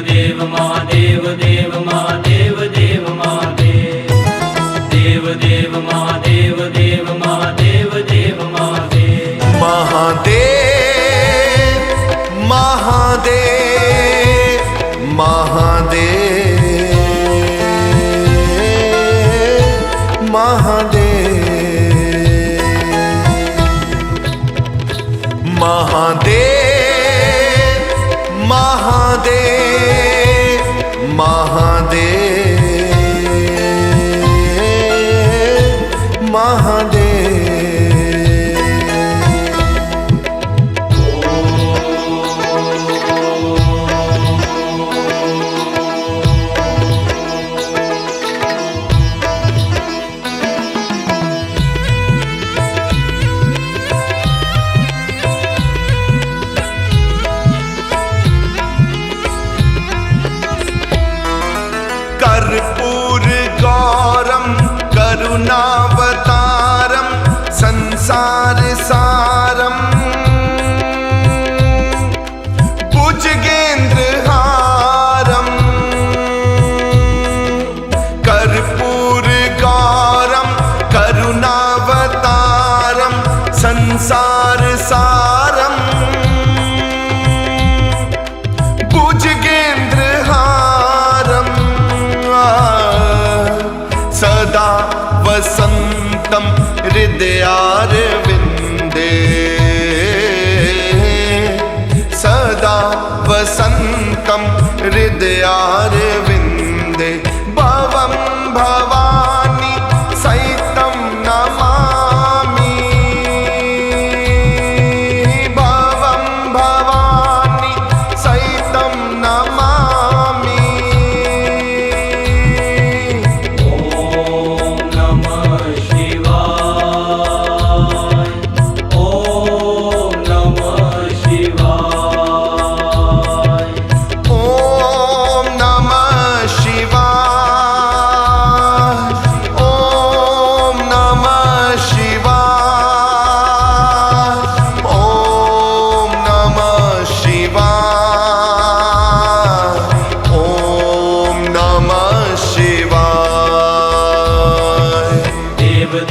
देव महादेव देव महादेव देव महादेव देव देव महादेव देव महादेव देव महादेव महादेव महादेव महादेव महादेव महादेव महादेव महादेव महादेव कर्पूर गौरम करुणावतारम संसार सारम भुजगेंद्रहारम कर्पूर गौरम करुणावतारम संसार सारम भुजगेंद्रहारम सदा वसन्तं हृदयारविन्दे सदा वसन्तं हृदयारविन्दे भवं भवानी सहितं नमामि भवं भवानी सहितं नमामि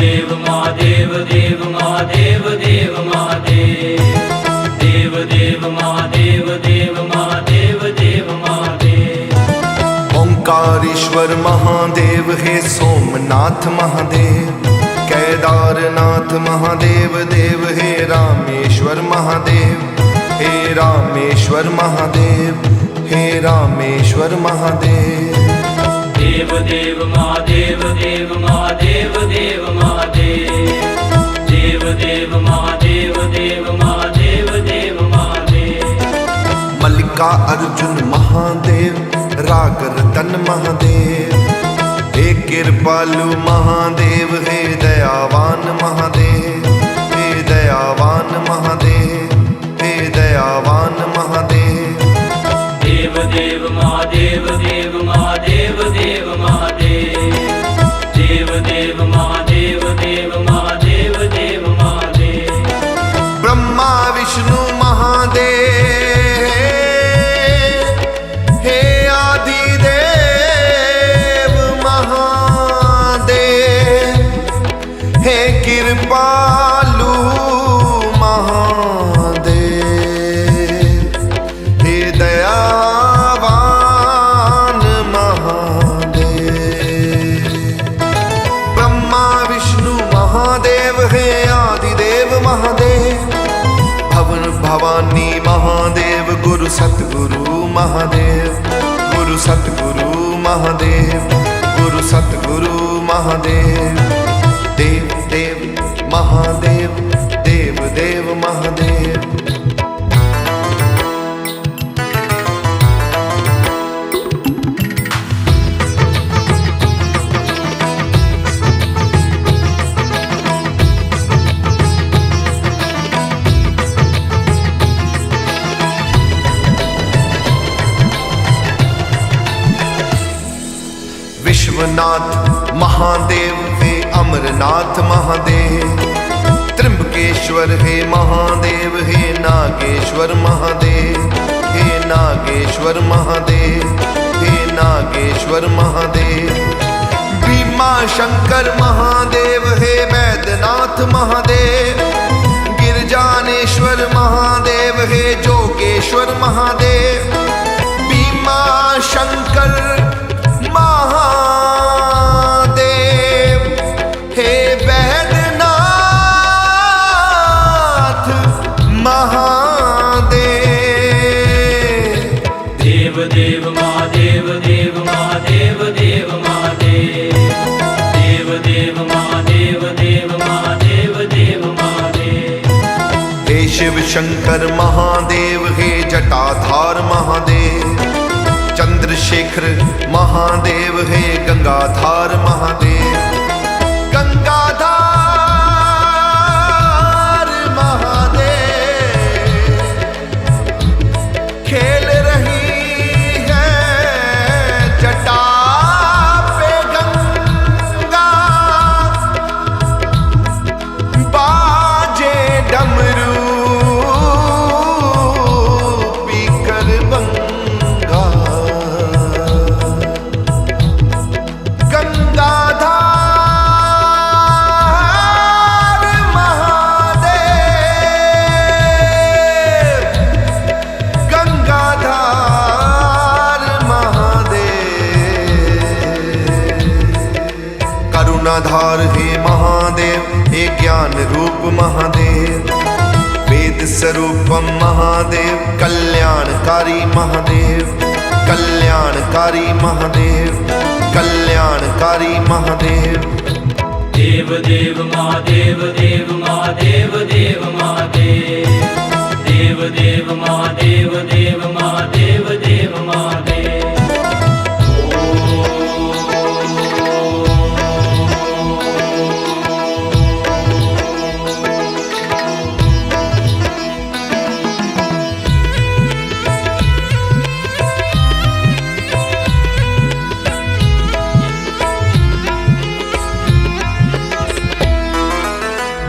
देव महादेव देव महादेव देव महादेव देव देव महादेव देव महादेव देव महादेव ओंकारेश्वर महादेव हे सोमनाथ महादेव केदारनाथ महादेव देव हे रामेश्वर महादेव हे रामेश्वर महादेव हे रामेश्वर महादेव देव देव महादेव देव महादेव देव महादेव देव देव महादेव देव महादेव देव महादेव मल्लिका अर्जुन महादेव राग रतन महादेव हे कृपालु महादेव हे दयावान महादेव हे दयावान महादेव हे दयावान महादेव देव देव महादेव देव महादेव देव महादेव देव देव महादेव देव महादेव देव महादेव ब्रह्मा विष्णु महादेव हे आदिदेव महादेव हे कृपालु महादेव हे दयावान महादेव ब्रह्मा विष्णु महादेव हे आदिदेव महादेव भवन भवानी महादेव गुरु सतगुरु महादेव गुरु सतगुरु महादेव गुरु सतगुरु महादेव देव देव महादेव देव देव महादेव विश्वनाथ महादेव हे अमरनाथ महादेव त्र्यंबकेश्वर हे महादेव हे नागेश्वर महादेव हे नागेश्वर महादेव, हे नागेश्वर महादेव। भीमा शंकर महादेव, हे वैद्यनाथ महादेव। गिरजानेश्वर महादेव, हे जोगेश्वर महादेव। भीमा शंकर महादेव, हे वैद्यनाथ महादेव। देव देव महादेव, देव महादेव, देव महादेव। देव देव महादेव, देव महादेव, देव महादेव। हे शिव शंकर महादेव, हे जटाधार महादेव। चंद्रशेखर महादेव, हे गंगाधार महादेव। गंगाधार महादेव, खेल रही है जटा पे गंगा। बाजे डमरू पीकर बंगा। गंगाधार महादेव, गंगाधार महादेव। करुणाधार हे महादेव, हे ज्ञान रूप महादेव। वेद स्वरूपम महादेव, कल्याणकारी महादेव। कल्याणकारी महादेव, कल्याणकारी महादेव। देव देव महादेव, देव महादेव, देव महादेव। देव देव महादेव, देव महादेव, देव महादेव।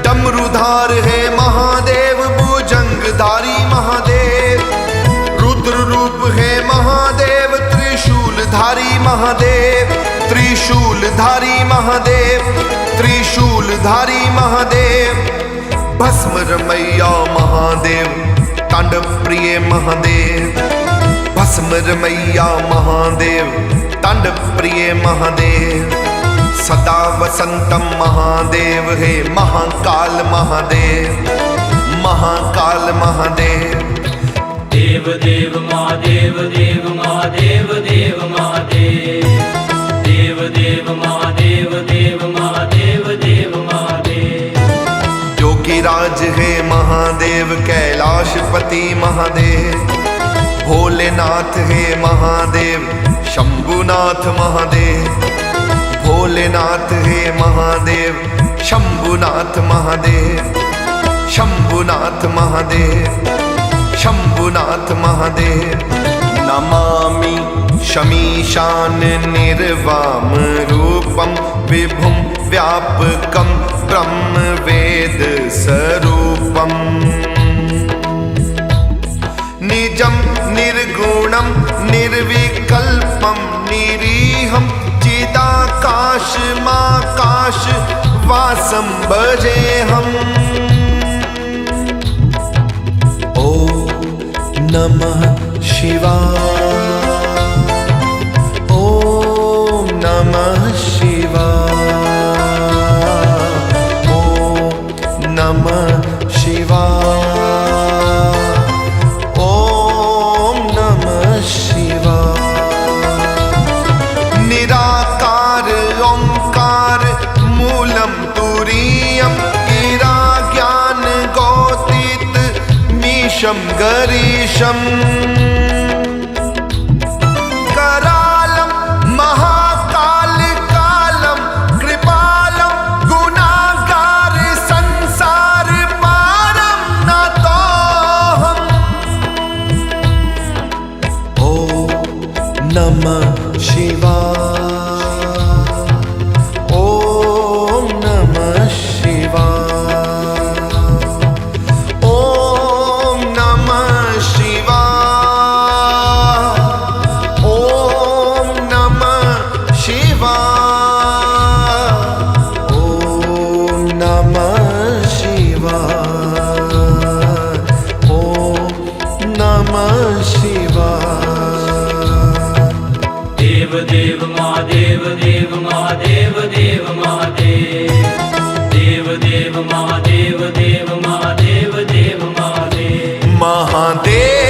डमरूधार है महादेव, भुजंगधारी महादेव। रुद्र रूप है महादेव, त्रिशूलधारी महादेव। त्रिशूलधारी महादेव, त्रिशूलधारी महादेव। भस्म रमैया महादेव, तांडव प्रिय महादेव। भस्म रमैया महादेव, तांडव प्रिय महादेव। सदा वसंतम महादेव, हे महाकाल महादेव। महाकाल महादेव। देव देव महादेव, देव महादेव, देव महादेव। देव देव महादेव, देव महादेव, देव महादेव। योगीराज है महादेव, कैलाशपति महादेव। भोलेनाथ है महादेव, शंभुनाथ महादेव। भोलेनाथ हे महादेव, शंभुनाथ महादेव। शंभुनाथ महादेव, शंभुनाथ महादेव। नमामि शमीशान निर्वाम रूपम विभुम व्यापकम ब्रह्म वेद स्वरूपम। निजं निर्गुणं निर्विकल्पं निरीहं चिदाकाशमाकाश वासं भजेऽहम्। ॐ नमः शिवाय। ॐ नमः शिवाय। ॐ नमः शिवाय। गरीशम करालम महाकाल कालम कृपालम गुनागार संसार पारम नतोहम। ओ नमः शिवाय। ओम नमः शिवाय। ओम नमः शिवाय। દેવ મહાદેવ દેવ મહાદેવ महादेव